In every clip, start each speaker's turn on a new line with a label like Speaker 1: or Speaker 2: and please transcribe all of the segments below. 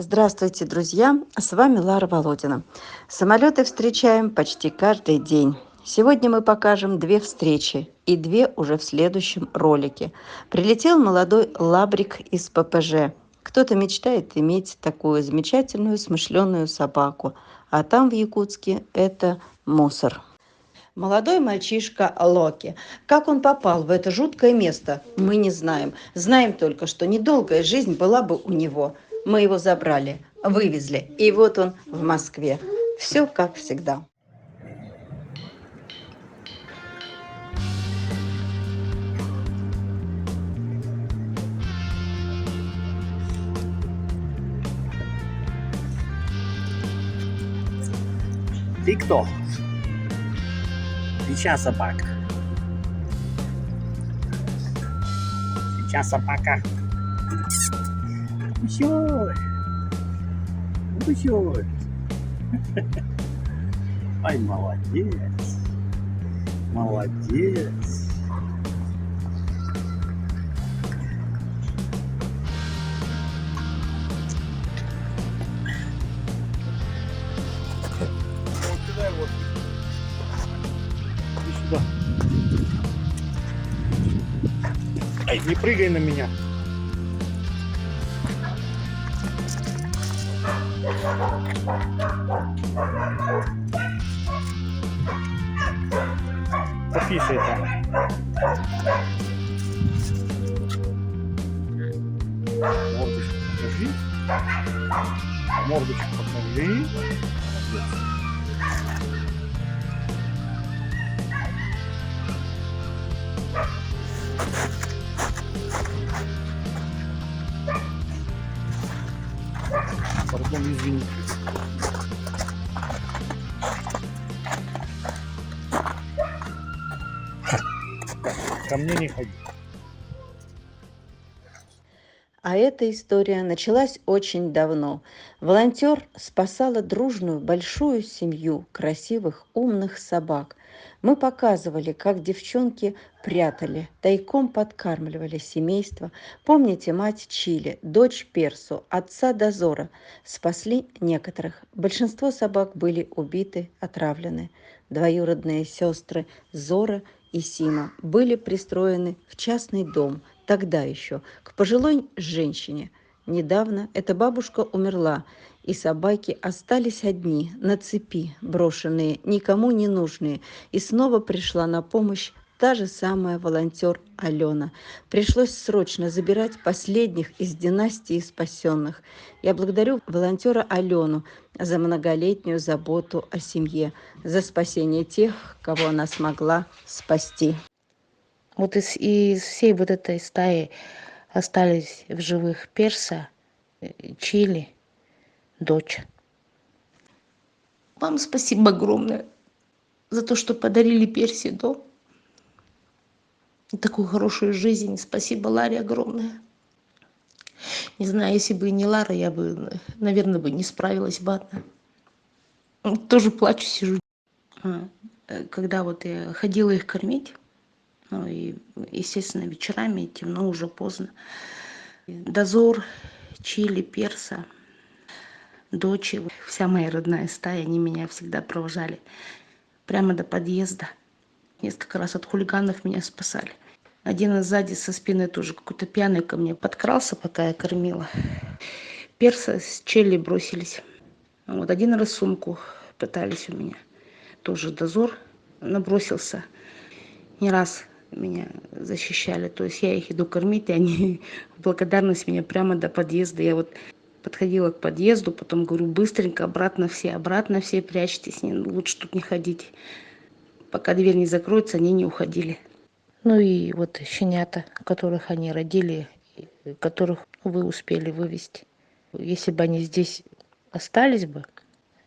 Speaker 1: Здравствуйте, друзья! С вами Лара Володина. Самолеты встречаем почти каждый день. Сегодня мы покажем две встречи и две уже в следующем ролике. Прилетел молодой лабрик из ППЖ. Кто-то мечтает иметь такую замечательную смышленую собаку, а там в Якутске это мусор. Молодой мальчишка Локи. Как он попал в это жуткое место, мы не знаем. Знаем только, что недолгая жизнь была бы у него. Мы его забрали, вывезли, и вот он в Москве. Все как всегда.
Speaker 2: Ты кто? Сейчас собака. Сейчас собака. Ой, ой. Ай, молодец. Молодец. Вот сюда вот. Иди сюда. Ай, не прыгай на меня. Пописай там. Мордочку покажи. Мордочку покажи. Пардон, извините. Ко мне не ходи.
Speaker 1: А эта история началась очень давно. Волонтер спасала дружную большую семью красивых умных собак. Мы показывали, как девчонки прятали, тайком подкармливали семейство. Помните мать Чили, дочь Персу, отца Дозора? Спасли некоторых. Большинство собак были убиты, отравлены. Двоюродные сестры Зора и Сима были пристроены в частный дом, тогда еще, к пожилой женщине. Недавно эта бабушка умерла, и собаки остались одни, на цепи, брошенные, никому не нужные. И снова пришла на помощь та же самая волонтер Алена. Пришлось срочно забирать последних из династии спасенных. Я благодарю волонтера Алену за многолетнюю заботу о семье, за спасение тех, кого она смогла спасти.
Speaker 3: Вот из всей вот этой стаи остались в живых Перса, Чили, дочь. Вам спасибо огромное за то, что подарили Перси дом и такую хорошую жизнь. Спасибо Ларе огромное. Не знаю, если бы не Лара, я бы, наверное, бы не справилась бы одна. Тоже плачу, сижу. Когда вот я ходила их кормить, ну и, естественно, вечерами, темно, уже поздно. Дозор, Чили, Перса, дочь, вся моя родная стая, они меня всегда провожали прямо до подъезда. Несколько раз от хулиганов меня спасали. Один сзади со спины тоже какой-то пьяный ко мне подкрался, пока я кормила. Перса с Чили бросились. Вот один раз сумку пытались у меня. Тоже дозор набросился. Не раз меня защищали. То есть я их иду кормить, и они в благодарность меня прямо до подъезда. Я вот подходила к подъезду, потом говорю, быстренько обратно все прячьтесь, лучше тут не ходить. Пока дверь не закроется, они не уходили. Ну и вот щенята, которых они родили, которых вы успели вывести. Если бы они здесь остались бы,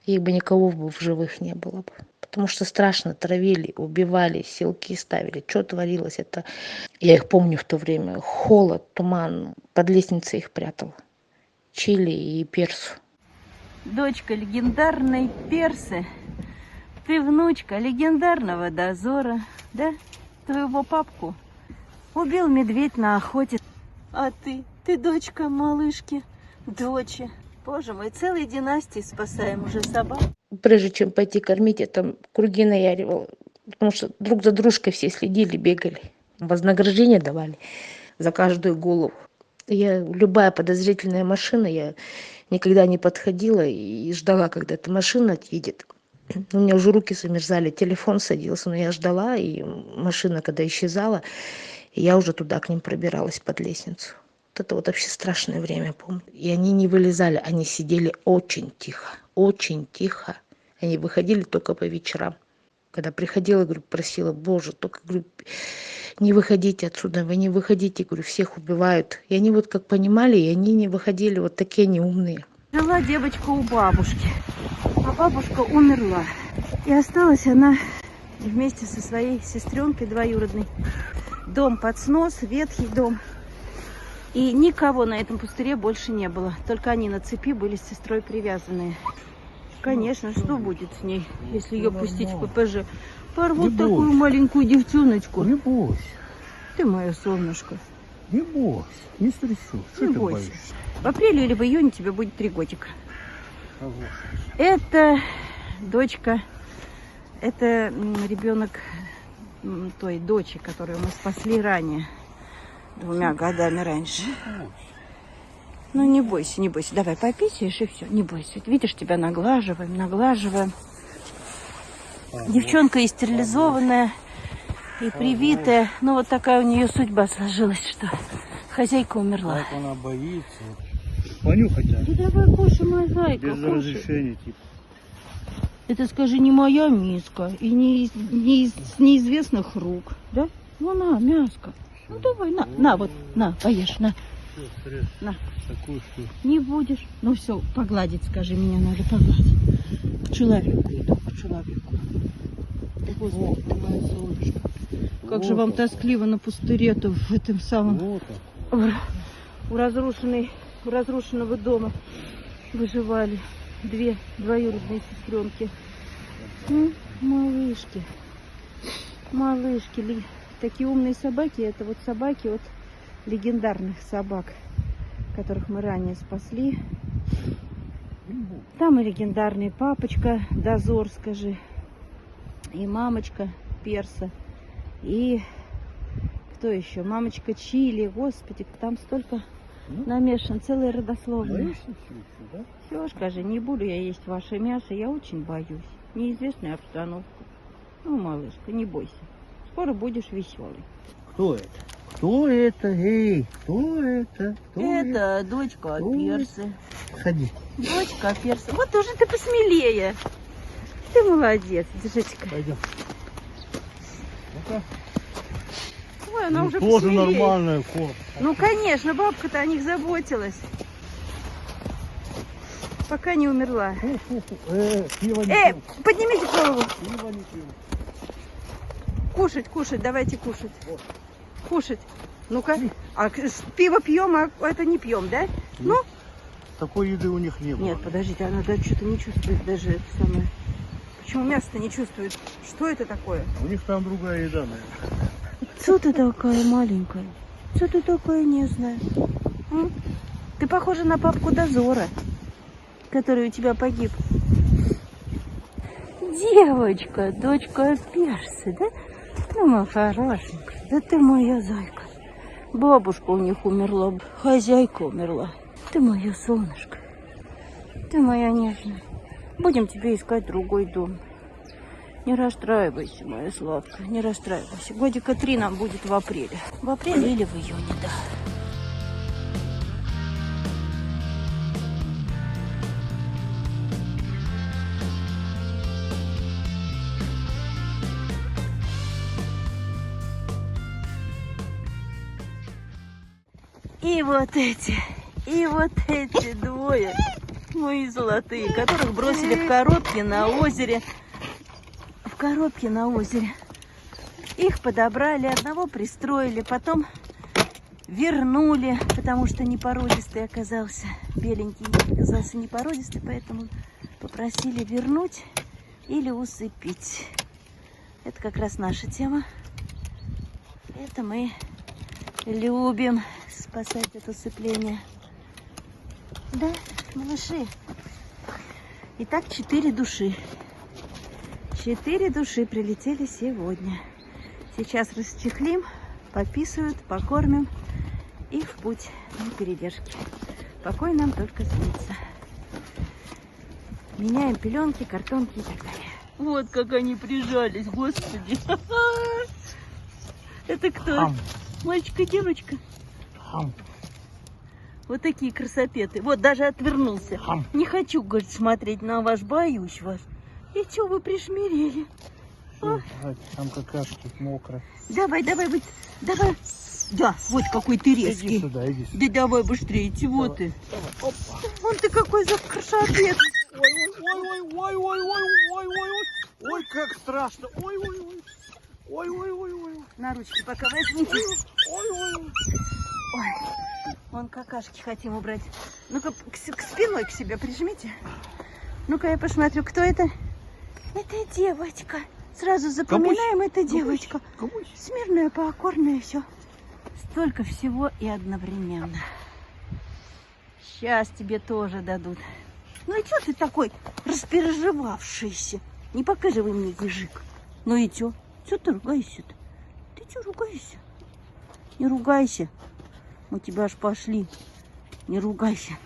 Speaker 3: их бы никого бы в живых не было бы. Потому что страшно травили, убивали, селки ставили. Что творилось? Это я их помню в то время. Холод, туман. Под лестницей их прятал. Чили и Персу.
Speaker 1: Дочка легендарной Персы. Ты внучка легендарного Дозора, да? Твоего папку убил медведь на охоте. А ты дочка малышки, дочи. Боже мой, целые династии спасаем уже собак.
Speaker 3: Прежде чем пойти кормить, я там круги наяривала. Потому что друг за дружкой все следили, бегали. Вознаграждение давали за каждую голову. Любая подозрительная машина, я никогда не подходила и ждала, когда эта машина отъедет. У меня уже руки замерзали, телефон садился, но я ждала, и машина, когда исчезала, я уже туда к ним пробиралась под лестницу. Вот это вот вообще страшное время, помню. И они не вылезали, они сидели очень тихо, очень тихо. Они выходили только по вечерам. Когда приходила, говорю, просила, Боже, только, говорю, не выходите отсюда, вы не выходите, говорю, всех убивают. И они вот как понимали, и они не выходили, вот такие неумные.
Speaker 1: Жила девочка у бабушки, а бабушка умерла. И осталась она вместе со своей сестренкой двоюродной. Дом под снос, ветхий дом. И никого на этом пустыре больше не было. Только они на цепи были с сестрой привязанные. Конечно, что будет с ней, если ее пустить в ППЖ? Порвут такую маленькую девчоночку.
Speaker 2: Не бойся.
Speaker 1: Ты мое солнышко.
Speaker 2: Не бойся. Не стрясешь. Что
Speaker 1: Не
Speaker 2: ты
Speaker 1: бойся.
Speaker 2: боишься?
Speaker 1: В апреле или в июне тебе будет 3 годика.
Speaker 2: Ага.
Speaker 1: Это дочка, это ребенок той дочери, которую мы спасли ранее, 2 годами раньше. Ну не бойся, не бойся. Давай пописаешь и все, не бойся. Видишь, тебя наглаживаем, наглаживаем. Девчонка и стерилизованная, и привитая. Но вот такая у нее судьба сложилась, что хозяйка умерла.
Speaker 2: Как она боится. Понюхать, а?
Speaker 1: Да давай кушай, моя зайка,
Speaker 2: Без
Speaker 1: кушай.
Speaker 2: разрешения, типа.
Speaker 1: Это, скажи, не моя миска и не из неизвестных рук, да? Ну на, мяско. Ну давай, на, вот, на, поешь, на.
Speaker 2: Все, срез.
Speaker 1: На.
Speaker 2: Такую, что...
Speaker 1: Не будешь. Ну все, погладить, скажи, меня надо погладить. К человеку иду, к человеку. Да, Господи, ты моя солнышко. Как же вам тоскливо на пустыре-то в этом самом...
Speaker 2: Вот он.
Speaker 1: У разрушенного дома выживали 2 двоюродные сестренки. Малышки. Малышки. Такие умные собаки. Это вот собаки от легендарных собак, которых мы ранее спасли. Там и легендарный папочка Дозор, скажи. И мамочка Перса. И кто еще? Мамочка Чили. Господи, там столько намешан. Целые родословные.
Speaker 2: Боишься все, да?
Speaker 1: Все, скажи, не буду я есть ваше мясо. Я очень боюсь. Неизвестную обстановку. Ну, малышка, не бойся. Скоро будешь веселый.
Speaker 2: Кто это? Кто это? Эй, кто это? Кто
Speaker 1: Это дочка
Speaker 2: Кто
Speaker 1: Персы.
Speaker 2: Ходи.
Speaker 1: Дочка Персы. Вот уже ты посмелее. Ты молодец, держите-ка.
Speaker 2: Пойдем. Ну-ка.
Speaker 1: Ой, она уже
Speaker 2: тоже
Speaker 1: посмелее.
Speaker 2: нормальная форма.
Speaker 1: Ну, конечно, бабка-то о них заботилась. Пока не умерла.
Speaker 2: Пиво не пьем.
Speaker 1: Поднимите голову.
Speaker 2: Пиво не пьем.
Speaker 1: Кушать, кушать, давайте кушать. Кушать. Ну-ка. А пиво пьем, а это не пьем, да? Ну?
Speaker 2: Такой еды у них не было.
Speaker 1: Нет, подождите, она что-то не чувствует даже это самое. Почему мясо-то не чувствует? Что это такое?
Speaker 2: У них там другая еда, наверное.
Speaker 1: Что ты такая маленькая? Что ты такая нежная? Ты похожа на папку Дозора, который у тебя погиб. Девочка, дочка Персы, да? Ну, моя хорошенькая, да ты моя зайка. Бабушка у них умерла, хозяйка умерла. Ты мое солнышко, ты моя нежная. Будем тебе искать другой дом. Не расстраивайся, моя сладкая, не расстраивайся. 3 годика нам будет в апреле. В апреле или в июне, да. И вот эти двое, мои золотые, которых бросили в коробке на озере. В коробке на озере. Их подобрали, одного пристроили, потом вернули, потому что непородистый оказался. Беленький оказался непородистый, поэтому попросили вернуть или усыпить. Это как раз наша тема. Это мы любим спасать от усыпления. Да? малыши. Итак, 4 души. 4 души прилетели сегодня. Сейчас расчехлим, пописают, покормим и в путь на передержке. Покой нам только снится. Меняем пеленки, картонки и так далее. Вот как они прижались, господи. Это кто?
Speaker 2: Хам.
Speaker 1: Мальчик и девочка?
Speaker 2: Хам.
Speaker 1: Вот такие красопеты. Вот даже отвернулся.
Speaker 2: Хам.
Speaker 1: Не хочу, говорит, смотреть на вас, боюсь вас. И что вы пришмирели?
Speaker 2: Там какашки мокрые.
Speaker 1: Давай, давай, давай. Да, вот какой ты резкий.
Speaker 2: Иди сюда, иди сюда.
Speaker 1: Да давай быстрее, чего
Speaker 2: Давай,
Speaker 1: ты?
Speaker 2: давай. Опа.
Speaker 1: Вон ты какой за красопет.
Speaker 2: Ой, как страшно. Ой.
Speaker 1: На ручки пока возьмите.
Speaker 2: Ой.
Speaker 1: Ой, вон какашки хотим убрать. Ну-ка, к спиной к себе прижмите. Ну-ка, я посмотрю, кто это? Это девочка. Сразу запоминаем, это девочка.
Speaker 2: Кабусь.
Speaker 1: Смирная, покорная, все. Столько всего и одновременно. Сейчас тебе тоже дадут. Ну и что ты такой распереживавшийся? Не показывай мне язык. Ну и что? Что ты ругаешься-то? Ты что ругаешься? Не ругайся. Мы тебя аж пошли. Не ругайся.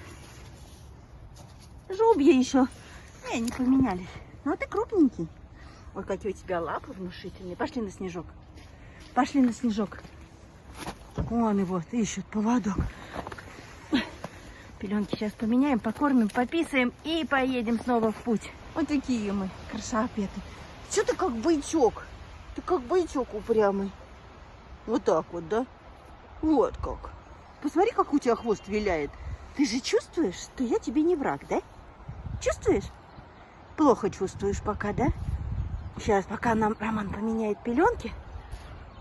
Speaker 1: Зубья еще. Не поменялись. Ну ты крупненький. Ой, какие у тебя лапы внушительные. Пошли на снежок. Пошли на снежок. Вон его, ищут поводок. Пеленки сейчас поменяем, покормим, пописаем и поедем снова в путь. Вот такие мы, красопеты. Что ты как бычок? Ты как бычок упрямый. Вот так вот, да? Вот как. Посмотри, как у тебя хвост виляет. Ты же чувствуешь, что я тебе не враг, да? Чувствуешь? Плохо чувствуешь пока, да? Сейчас, пока нам Роман поменяет пеленки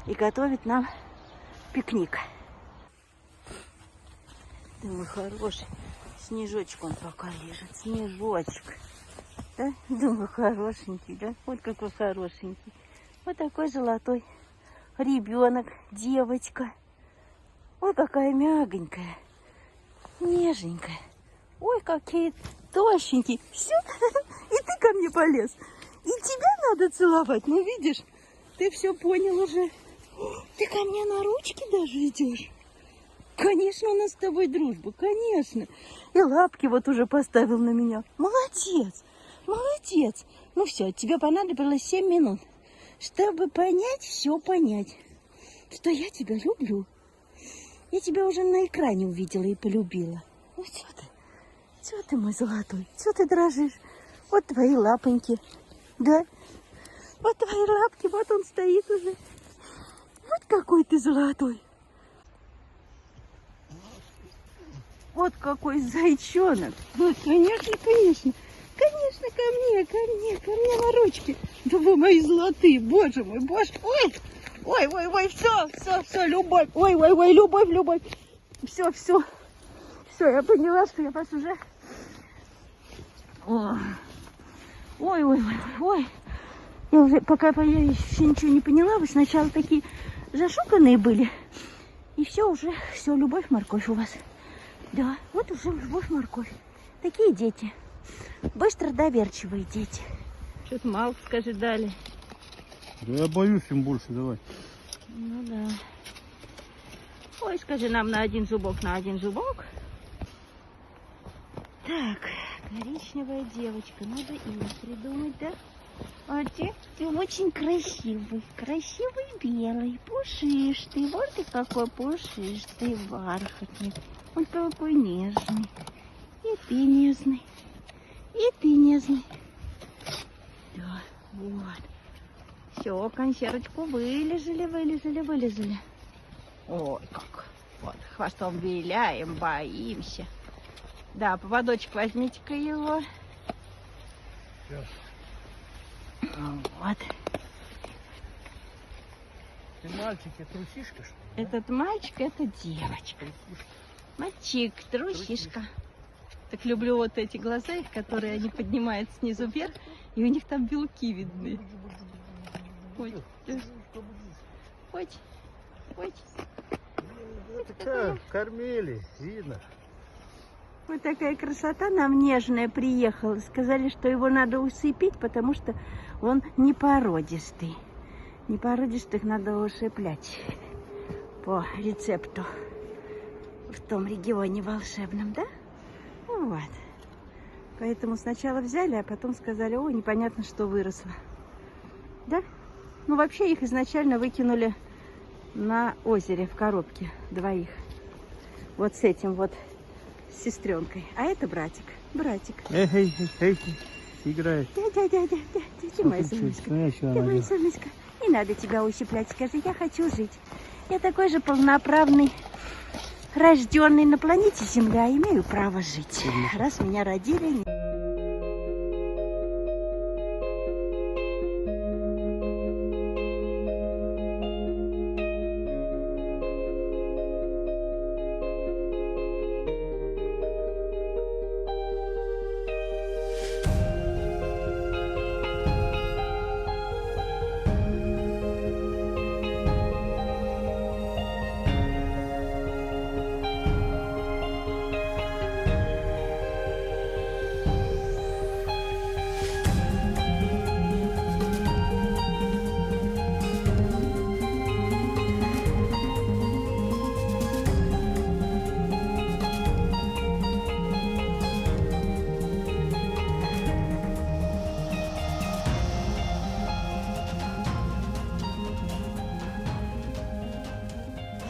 Speaker 1: и готовит нам пикник. Ты мой хороший. Снежочек он пока лежит. Снежочек. Да? Думаю, хорошенький, да? Вот какой хорошенький. Вот такой золотой ребенок, девочка. Ой, какая мягонькая. Нежненькая. Ой, какие тощенькие. Все, и ты ко мне полез. И тебя надо целовать. Ну, видишь, ты все понял уже. Ты ко мне на ручки даже идешь. Конечно, у нас с тобой дружба, конечно. И лапки вот уже поставил на меня. Молодец, молодец. Ну все, тебе понадобилось 7 минут, чтобы понять, все понять, что я тебя люблю. Я тебя уже на экране увидела и полюбила. Ну что ты мой золотой, что ты дрожишь? Вот твои лапоньки, да? Вот твои лапки, вот он стоит уже. Вот какой ты золотой. Вот какой зайчонок. Вот, конечно, конечно. Конечно, ко мне на ручки. Да вы мои золотые, боже мой, боже. Ой, все, любовь. Ой, любовь. Все, я поняла, что я вас уже... Ой. Я уже, пока я еще ничего не поняла, вы сначала такие зашуканные были. И все, любовь, морковь у вас. Да, вот уже любовь, морковь. Такие дети. Быстро доверчивые дети. Что-то мало, скажи, дали.
Speaker 2: Да я боюсь им больше давать.
Speaker 1: Ну да. Ой, скажи нам на один зубок. Так, коричневая девочка. Надо имя придумать, да? А ты очень красивый. Красивый белый, пушистый. Вот ты какой пушистый, бархатный. Он какой нежный. И ты нежный. Да, вот. Все, консервочку вылежали. Ой, как. Вот, хвостом виляем, боимся. Да, поводочек возьмите-ка его.
Speaker 2: Сейчас.
Speaker 1: Вот.
Speaker 2: Ты мальчик, я трусишка, что ли?
Speaker 1: Этот мальчик, это девочка. Мальчик, трусишка. Так люблю вот эти глаза их, которые они поднимают снизу вверх, и у них там белки видны. Хоть.
Speaker 2: Это как, кормили, видно.
Speaker 1: Вот такая красота нам нежная приехала. Сказали, что его надо усыпить, потому что он не породистый. Непородистых надо усыплять по рецепту в том регионе волшебном, да? Вот. Поэтому сначала взяли, а потом сказали, о, непонятно, что выросло. Да? Ну, вообще их изначально выкинули на озере в коробке двоих. Вот с этим вот, с сестренкой. А это братик. Братик.
Speaker 2: Эй, играет.
Speaker 1: Дядя, ты моя солнышко. Ты моя солнышко. Не надо тебя ущеплять, скажи, я хочу жить. Я такой же полноправный, рожденный на планете Земля, имею право жить. Раз меня родили...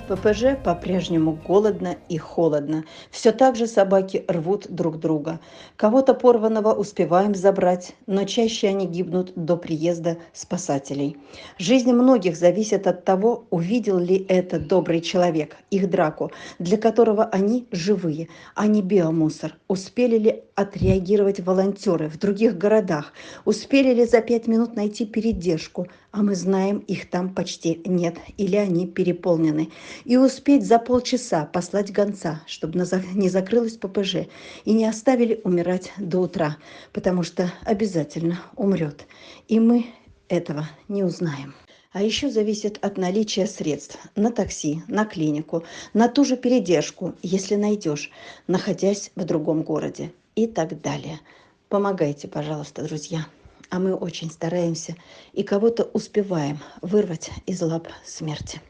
Speaker 1: В ППЖ по-прежнему голодно и холодно. Все так же собаки рвут друг друга. Кого-то порванного успеваем забрать, но чаще они гибнут до приезда спасателей. Жизнь многих зависит от того, увидел ли этот добрый человек их драку, для которого они живые, а не биомусор. Успели ли отреагировать волонтеры в других городах? Успели ли за 5 минут найти передержку? А мы знаем, их там почти нет, или они переполнены. И успеть за полчаса послать гонца, чтобы не закрылась ППЖ и не оставили умирать до утра, потому что обязательно умрет. И мы этого не узнаем. А еще зависит от наличия средств на такси, на клинику, на ту же передержку, если найдешь, находясь в другом городе и так далее. Помогайте, пожалуйста, друзья. А мы очень стараемся и кого-то успеваем вырвать из лап смерти.